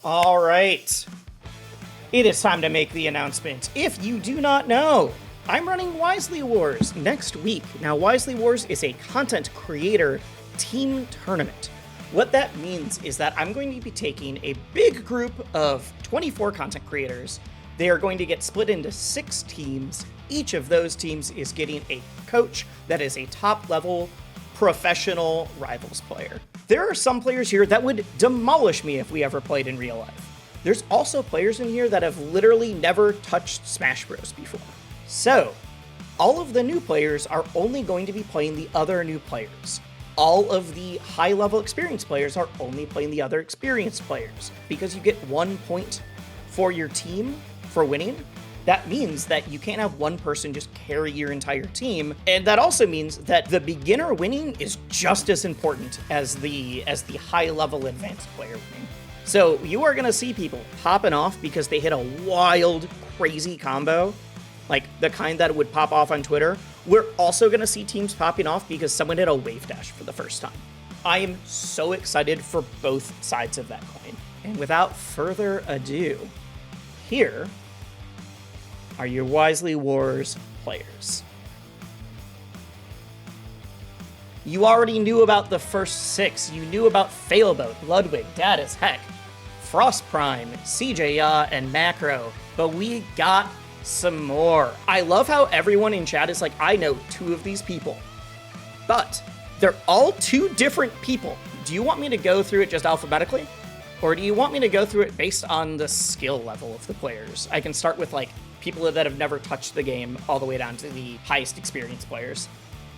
All right. It is time to make the announcement. If you do not know, I'm running Wisely Wars next week. Now, Wisely Wars is a content creator team tournament. What that means is that I'm going to be taking a big group of 24 content creators. They are going to get split into 6 teams. Each of those teams is getting a coach that is a top-level professional Rivals player. There are some players here that would demolish me if we ever played in real life. There's also players in here that have literally never touched Smash Bros before. So, all of the new players are only going to be playing the other new players. All of the high-level experienced players are only playing the other experienced players. Because you get 1 point for your team for winning, that means that you can't have one person just carry your entire team. And that also means that the beginner winning is just as important as the high-level advanced player winning. So you are going to see people popping off because they hit a wild, crazy combo, like the kind that would pop off on Twitter. We're also going to see teams popping off because someone hit a wave dash for the first time. I am so excited for both sides of that coin. And without further ado, here are your Wisely Wars players. You already knew about the first 6. You knew about Failboat, Ludwig, Dad as Heck, FrostPrime, cjya, and Macro, but we got some more. I love how everyone in chat is like, I know 2 of these people, but they're all 2 different people. Do you want me to go through it just alphabetically? Or do you want me to go through it based on the skill level of the players? I can start with like people that have never touched the game all the way down to the highest experienced players.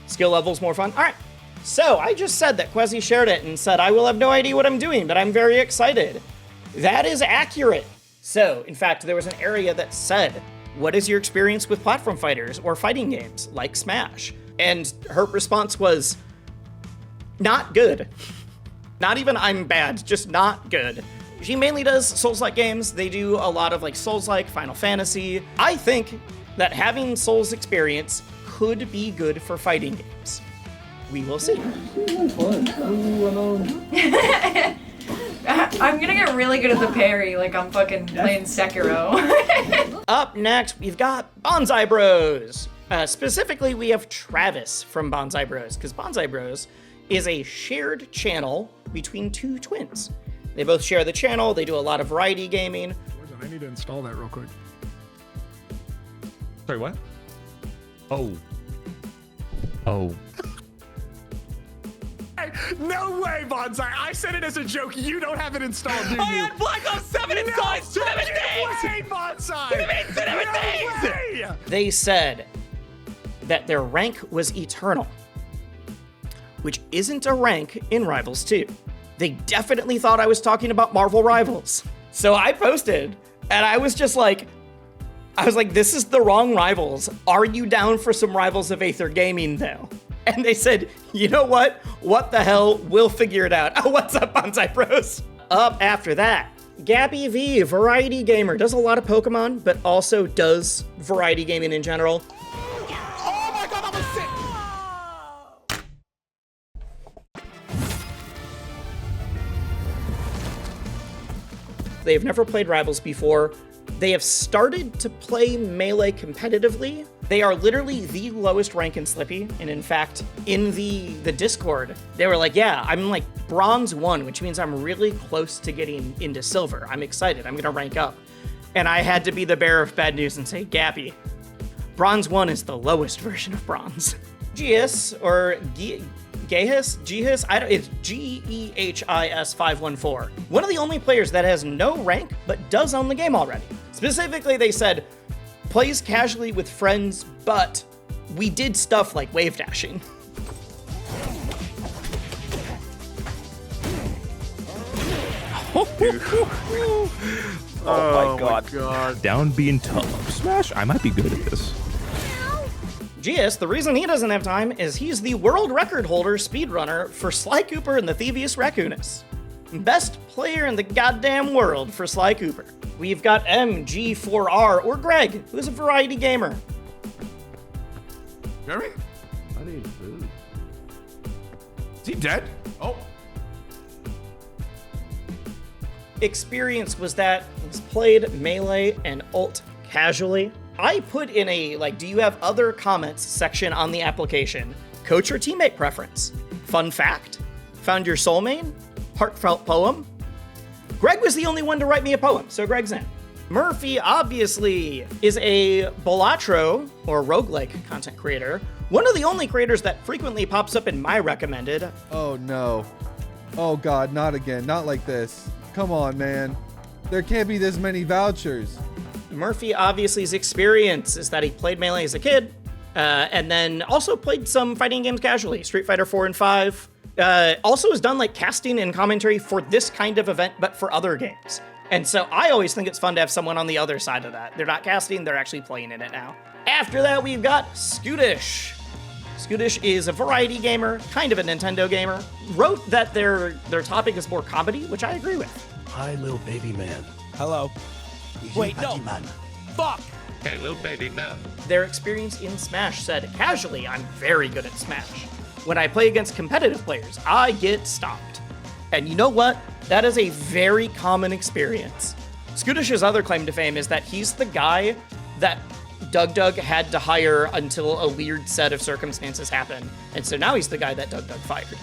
Skill level's more fun? All right. So I just said that Kwehzy shared it and said, I will have no idea what I'm doing, but I'm very excited. That is accurate. So, in fact, there was an area that said, what is your experience with platform fighters or fighting games like Smash? And her response was, not good. Not even I'm bad, just not good. She mainly does Souls-like games. They do a lot of like Souls-like, Final Fantasy. I think that having Souls experience could be good for fighting games. We will see. I'm gonna get really good at the parry, like I'm fucking playing Sekiro. Up next, we've got BonsaiBroz. Specifically, we have Travis from BonsaiBroz, because BonsaiBroz is a shared channel between 2 twins. They both share the channel, they do a lot of variety gaming. I need to install that real quick. Sorry, what? Oh. No way, Bonsai! I said it as a joke. You don't have it installed, do you? I had Black Ops 7 installed! No way, Bonsai! No way! They said that their rank was eternal, which isn't a rank in Rivals 2. They definitely thought I was talking about Marvel Rivals. So I posted, and I was like, this is the wrong Rivals. Are you down for some Rivals of Aether Gaming, though? And they said, you know what? What the hell? We'll figure it out. Oh, what's up, BonsaiBroz? Up after that, GappyV, variety gamer, does a lot of Pokemon, but also does variety gaming in general. Oh my god, that was sick! They have never played Rivals before. They have started to play Melee competitively. They are literally the lowest rank in Slippy, and in fact, in the Discord, they were like, yeah, I'm like Bronze 1, which means I'm really close to getting into Silver. I'm excited, I'm gonna rank up. And I had to be the bearer of bad news and say, Gappy, Bronze 1 is the lowest version of Bronze. Gehis, or Gehis, it's GEHIS 514. One of the only players that has no rank, but does own the game already. Specifically, they said, plays casually with friends, but we did stuff like wave dashing. Oh my god. Down being tough. Smash, I might be good at this. Gius, the reason he doesn't have time is he's the world record holder speedrunner for Sly Cooper and the Thievius Raccoonus. Best player in the goddamn world for Sly Cooper. We've got MG4R, or Greg, who's a variety gamer. Jeremy? I need food. Is he dead? Oh. experience was that it was played melee and ult casually. I put in a, like, do you have other comments section on the application. Coach or teammate preference. Fun fact. Found your soul main. Heartfelt poem. Greg was the only one to write me a poem, so Greg's in. Murphy, obviously, is a Balatro, or roguelike content creator. One of the only creators that frequently pops up in my recommended. Oh no. Oh god, not again. Not like this. Come on, man. There can't be this many vouchers. Murphy, obviously's experience is that he played Melee as a kid, and then also played some fighting games casually, Street Fighter 4 and 5. Also has done like casting and commentary for this kind of event, but for other games. And so I always think it's fun to have someone on the other side of that. They're not casting, they're actually playing in it now. After that, we've got Skootish. Skootish is a variety gamer, kind of a Nintendo gamer. Wrote that their topic is more comedy, which I agree with. Hi, little baby man. Hello. Wait, no. Man. Fuck! Hey, little baby, man. Their experience in Smash said, casually, I'm very good at Smash. When I play against competitive players, I get stomped. And you know what? That is a very common experience. Skootish's other claim to fame is that he's the guy that Doug had to hire until a weird set of circumstances happened. And so now he's the guy that Doug fired.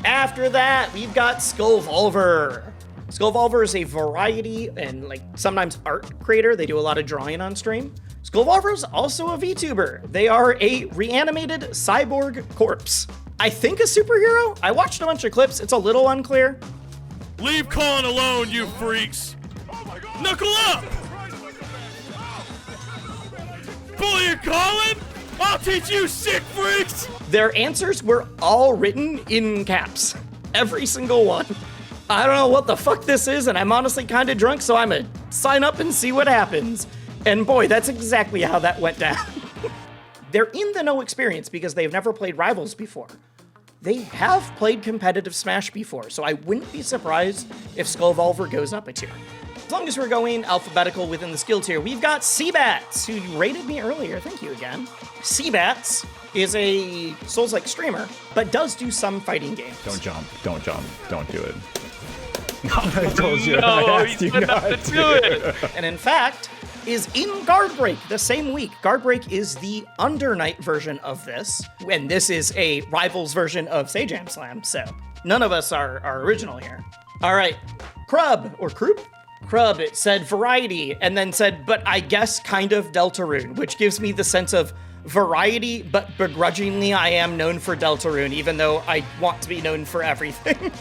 After that, we've got Skullvolver. Skullvolver is a variety and like sometimes art creator. They do a lot of drawing on stream. Skullvolver is also a VTuber. They are a reanimated cyborg corpse. I think a superhero? I watched a bunch of clips. It's a little unclear. Leave Colin alone, you freaks! Knuckle up! Bully Colin? I'll teach you, sick freaks! Their answers were all written in caps. Every single one. I don't know what the fuck this is, and I'm honestly kind of drunk, so I'm gonna sign up and see what happens. And boy, that's exactly how that went down. They're in the no experience because they've never played Rivals before. They have played competitive Smash before, so I wouldn't be surprised if Skullvolver goes up a tier. As long as we're going alphabetical within the skill tier, we've got Seabats, who rated me earlier. Thank you again. Seabats is a Souls-like streamer, but does do some fighting games. Don't jump. Don't jump. Don't do it. I told you. No, I he asked you wouldn't not have to do it! And in fact, is in Guard Break the same week. Guard Break is the Under Night version of this, and this is a Rivals version of Say Jam Slam, so none of us are original here. All right, Crub, or Crub? Crub, it said variety, and then said, but I guess kind of Deltarune, which gives me the sense of variety, but begrudgingly I am known for Deltarune, even though I want to be known for everything.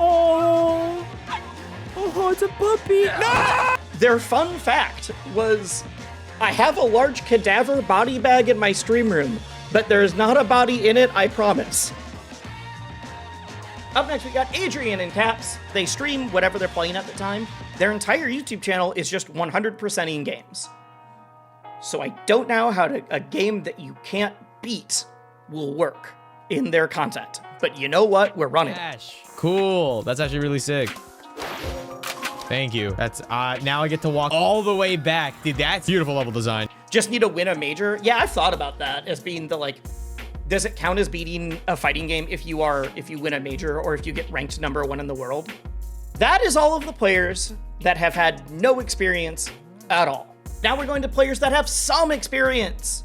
Oh, it's a puppy. No! Their fun fact was, I have a large cadaver body bag in my stream room, but there's not a body in it, I promise. Up next, we got adrianincaps. They stream whatever they're playing at the time. Their entire YouTube channel is just 100%ing games. So I don't know how a game that you can't beat will work in their content. But you know what? We're running it. Cool. That's actually really sick. Thank you. That's now I get to walk all the way back. Dude, that's beautiful level design. Just need to win a major. Yeah, I've thought about that as being the like, does it count as beating a fighting game if you win a major or if you get ranked #1 in the world? That is all of the players that have had no experience at all. Now we're going to players that have some experience,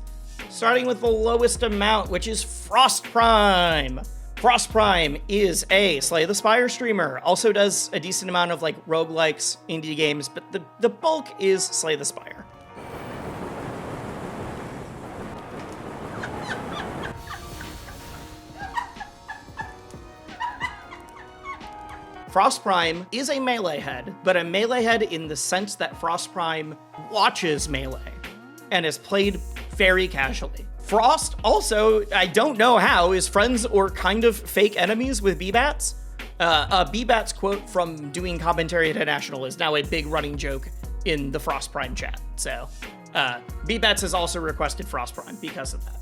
starting with the lowest amount, which is FrostPrime. FrostPrime is a Slay the Spire streamer, also does a decent amount of like roguelikes, indie games, but the bulk is Slay the Spire. FrostPrime is a Melee head, but a Melee head in the sense that FrostPrime watches Melee and is played very casually. Frost also, I don't know how, is friends or kind of fake enemies with BBats. A BBats quote from doing Commentary International is now a big running joke in the FrostPrime chat. So BBats has also requested FrostPrime because of that.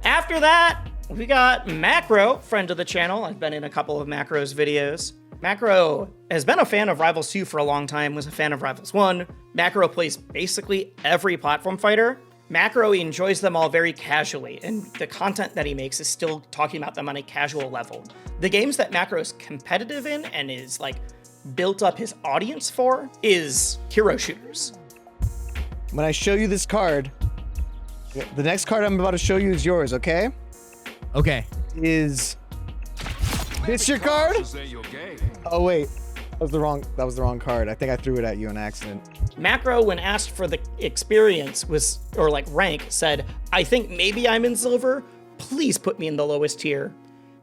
After that, we got Macro, friend of the channel. I've been in a couple of Macro's videos. Macro has been a fan of Rivals 2 for a long time, was a fan of Rivals 1. Macro plays basically every platform fighter, Macro enjoys them all very casually, and the content that he makes is still talking about them on a casual level. The games that Macro is competitive in and is like built up his audience for is hero shooters. When I show you this card, the next card I'm about to show you is yours, okay? Okay. Is this your card? Oh wait, that was the wrong card. I think I threw it at you on accident. Macro, when asked for the experience or like rank, said, I think maybe I'm in silver. Please put me in the lowest tier.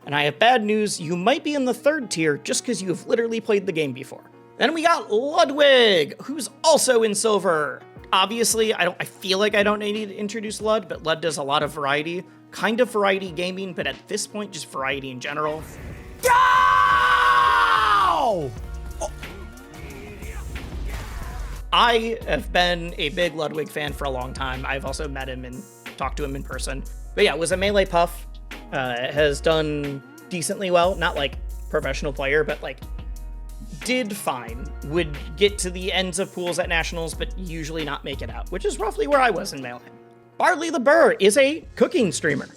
And I have bad news, you might be in the 3rd tier just because you've literally played the game before. Then we got Ludwig, who's also in silver. Obviously, I feel like I don't need to introduce Lud, but Lud does a lot of variety. Kind of variety gaming, but at this point, just variety in general. Go! I have been a big Ludwig fan for a long time. I've also met him and talked to him in person. But yeah, was a melee puff. Has done decently well. Not like professional player, but like did fine. Would get to the ends of pools at nationals, but usually not make it out, which is roughly where I was in melee. BarleyTheBurr is a cooking streamer.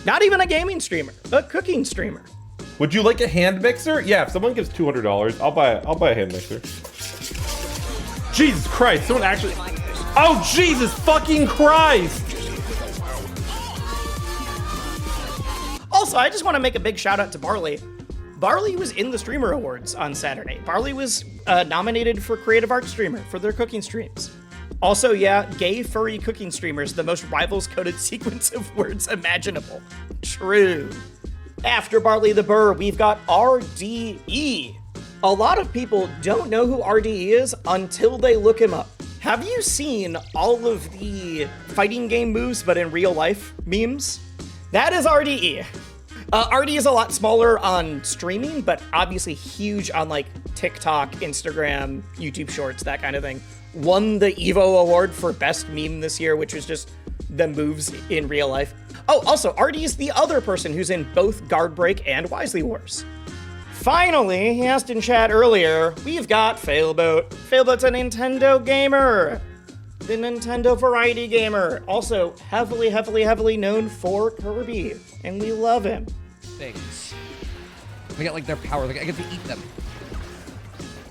Not even a gaming streamer, a cooking streamer. Would you like a hand mixer? Yeah, if someone gives $200, I'll buy a hand mixer. Jesus Christ, someone actually... Oh, Jesus fucking Christ! Also, I just want to make a big shout out to Barley. Barley was in the Streamer Awards on Saturday. Barley was nominated for Creative Arts Streamer for their cooking streams. Also, yeah, gay furry cooking streamers, the most rivals-coded sequence of words imaginable. True. After BarleyTheBurr, we've got RDE. A lot of people don't know who RDE is until they look him up. Have you seen all of the fighting game moves but in real life memes? That is RDE. RDE is a lot smaller on streaming, but obviously huge on like TikTok, Instagram, YouTube Shorts, that kind of thing. Won the Evo Award for Best Meme this year, which was just the moves in real life. Oh, also, RDE is the other person who's in both Guard Break and Wisely Wars. Finally, he asked in chat earlier, we've got Failboat. Failboat's a Nintendo gamer. The Nintendo variety gamer. Also heavily known for Kirby. And we love him. Things. I got like their power. Like I get to eat them.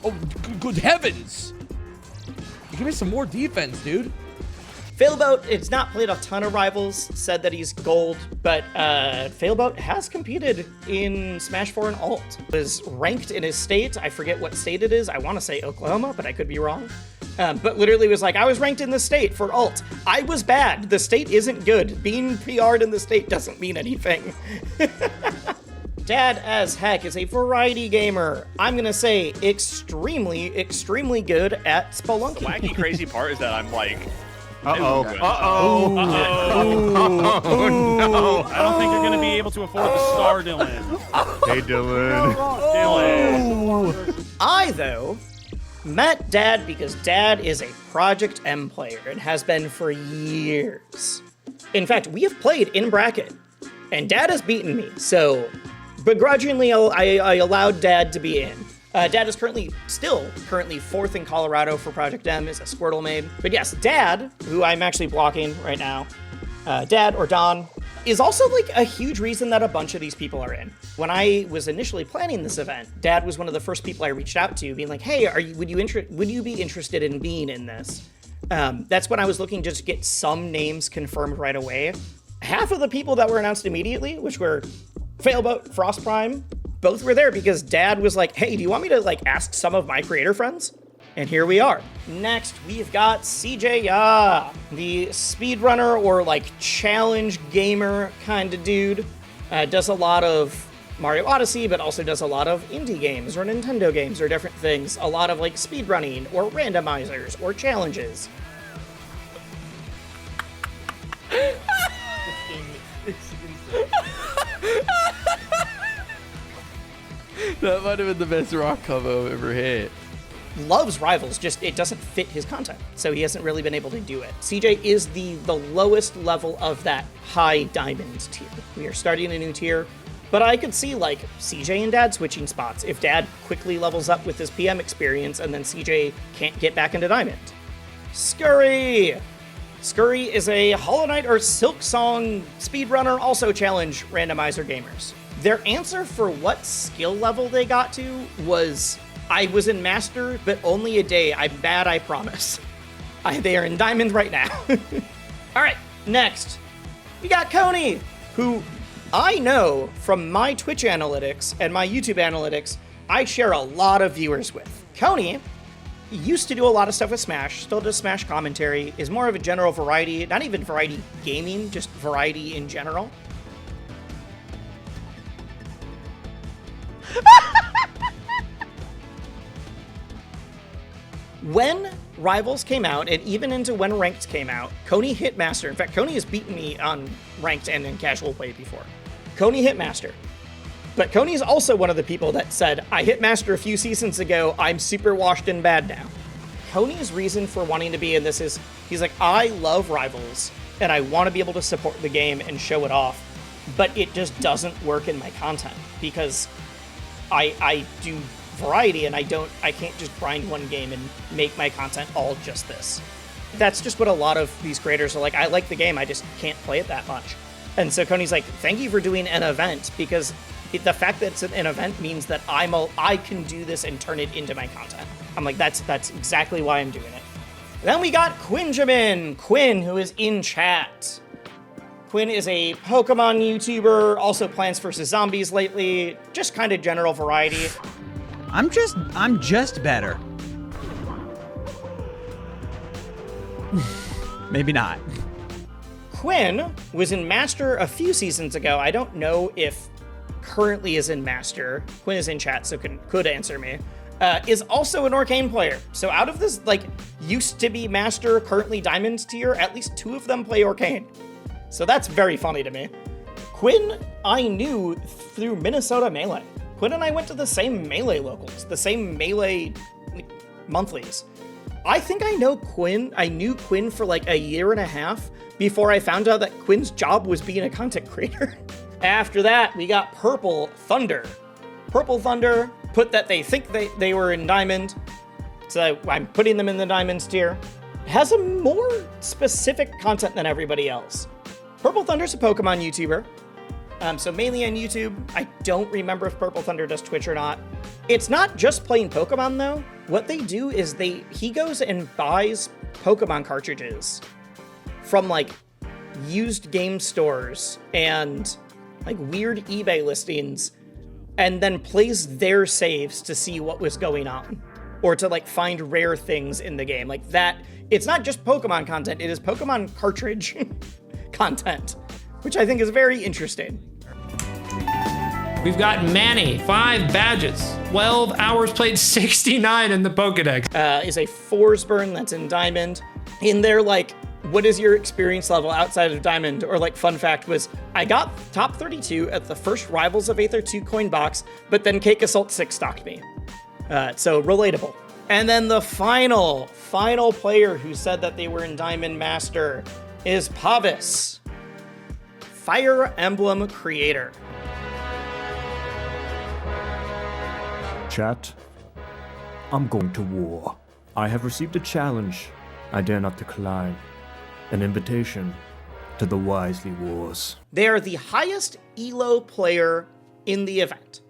Oh, good heavens! Give me some more defense, dude. Failboat, it's not played a ton of rivals, said that he's gold, but Failboat has competed in Smash 4 and Alt. Was ranked in his state, I forget what state it is, I want to say Oklahoma, but I could be wrong. But literally was like, I was ranked in the state for Alt. I was bad, the state isn't good. Being PR'd in the state doesn't mean anything. Dad as heck is a variety gamer. I'm gonna say extremely good at Spelunky. The wacky crazy part is that I'm like, Uh-oh. Uh-oh. Uh-oh. Oh, no. I don't think you're going to be able to afford the star, Dylan. Hey, Dylan. Dylan. I, though, met Dad because Dad is a Project M player and has been for years. In fact, we have played in bracket, and Dad has beaten me, so begrudgingly I allowed Dad to be in. Dad is still currently 4th in Colorado for Project M, is a Squirtle maid. But yes, Dad, who I'm actually blocking right now, Dad or Don, is also like a huge reason that a bunch of these people are in. When I was initially planning this event, Dad was one of the first people I reached out to, being like, hey, would you be interested in being in this? That's when I was looking to just get some names confirmed right away. Half of the people that were announced immediately, which were Failboat, FrostPrime, both were there because Dad was like, hey, do you want me to like ask some of my creator friends? And here we are. Next, we've got cjya, the speedrunner or like challenge gamer kind of dude. Does a lot of Mario Odyssey, but also does a lot of indie games or Nintendo games or different things. A lot of like speedrunning or randomizers or challenges. That might have been the best rock combo I've ever hit. Loves Rivals, just it doesn't fit his content, so he hasn't really been able to do it. CJ is the lowest level of that high diamond tier. We are starting a new tier, but I could see like CJ and Dad switching spots if Dad quickly levels up with his PM experience and then CJ can't get back into diamond. Skurry! Skurry is a Hollow Knight or Silk Song speedrunner, also challenge randomizer gamers. Their answer for what skill level they got to was, I was in Master, but only a day. I'm bad, I promise. They are in Diamond right now. All right, next. We got Coney, who I know from my Twitch analytics and my YouTube analytics, I share a lot of viewers with. Coney used to do a lot of stuff with Smash, still does Smash commentary, is more of a general variety, not even variety gaming, just variety in general. When Rivals came out, and even into when Ranked came out, Coney hit Master. In fact, Coney has beaten me on Ranked and in casual play before. Coney hit Master. But Coney is also one of the people that said, I hit Master a few seasons ago, I'm super washed and bad now. Coney's reason for wanting to be in this is, he's like, I love Rivals, and I want to be able to support the game and show it off, but it just doesn't work in my content, because I do variety, and I can't just grind one game and make my content all just this. That's just what a lot of these creators are like, I like the game, I just can't play it that much. And so Coney's like, thank you for doing an event, because the fact that it's an event means that I can do this and turn it into my content. I'm like, that's exactly why I'm doing it. Then we got Quinnjamin, Quinn, who is in chat. Quinn is a Pokemon YouTuber, also Plants vs. Zombies lately, just kind of general variety. I'm just better. Maybe not. Quinn was in Master a few seasons ago. I don't know if currently is in Master. Quinn is in chat, so could answer me. Is also an Arcane player. So out of this, like, used to be Master, currently Diamond tier, at least 2 of them play Arcane. So that's very funny to me. Quinn, I knew through Minnesota Melee. Quinn and I went to the same Melee locals, the same Melee monthlies. I think I knew Quinn for like a year and a half before I found out that Quinn's job was being a content creator. After that, we got PurpleThunder. PurpleThunder put that they think they were in Diamond, so I'm putting them in the Diamonds tier. Has a more specific content than everybody else. PurpleThunder's a Pokemon YouTuber, so mainly on YouTube. I don't remember if PurpleThunder does Twitch or not. It's not just playing Pokemon though. What they do is he goes and buys Pokemon cartridges from like used game stores and like weird eBay listings, and then plays their saves to see what was going on, or to like find rare things in the game. Like that, it's not just Pokemon content, it is Pokemon cartridge content, which I think is very interesting. We've got Manny, 5 badges, 12 hours played, 69 in the Pokedex. Is a Forsburn that's in Diamond. In their like, what is your experience level outside of Diamond? Or like fun fact was, I got top 32 at the first Rivals of Aether 2 coin box, but then Cake Assault 6 stocked me. So relatable. And then the final player who said that they were in Diamond Master is Pavise, Fire Emblem creator. Chat, I'm going to war. I have received a challenge I dare not decline. An invitation to the Wisely Wars. They are the highest ELO player in the event.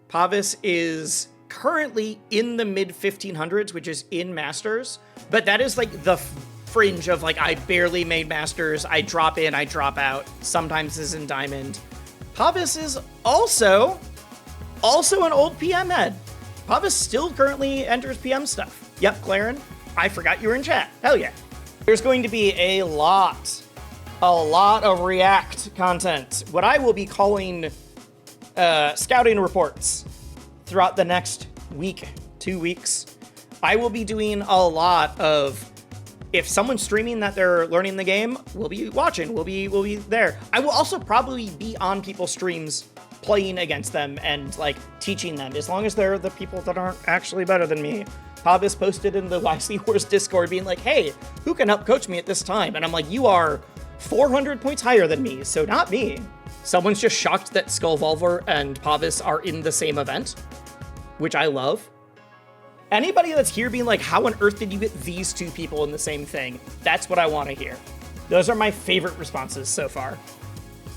Pavise is currently in the mid 1500s, which is in Masters, but that is like the fringe of like, I barely made Masters, I drop in, I drop out, sometimes is in Diamond. Pavise is also an old PM head. Pavise still currently enters PM stuff. Yep, Claren, I forgot you were in chat. Hell yeah. There's going to be a lot of React content, what I will be calling scouting reports throughout the next week, 2 weeks. I will be doing a lot of, if someone's streaming that they're learning the game, we'll be watching, we'll be there. I will also probably be on people's streams playing against them and like teaching them, as long as they're the people that aren't actually better than me. Pavise posted in the Wisely Wars Discord being like, hey, who can help coach me at this time? And I'm like, you are 400 points higher than me, so not me. Someone's just shocked that Skullvolver and Pavise are in the same event, which I love. Anybody that's here being like, how on earth did you get these 2 people in the same thing? That's what I want to hear. Those are my favorite responses so far.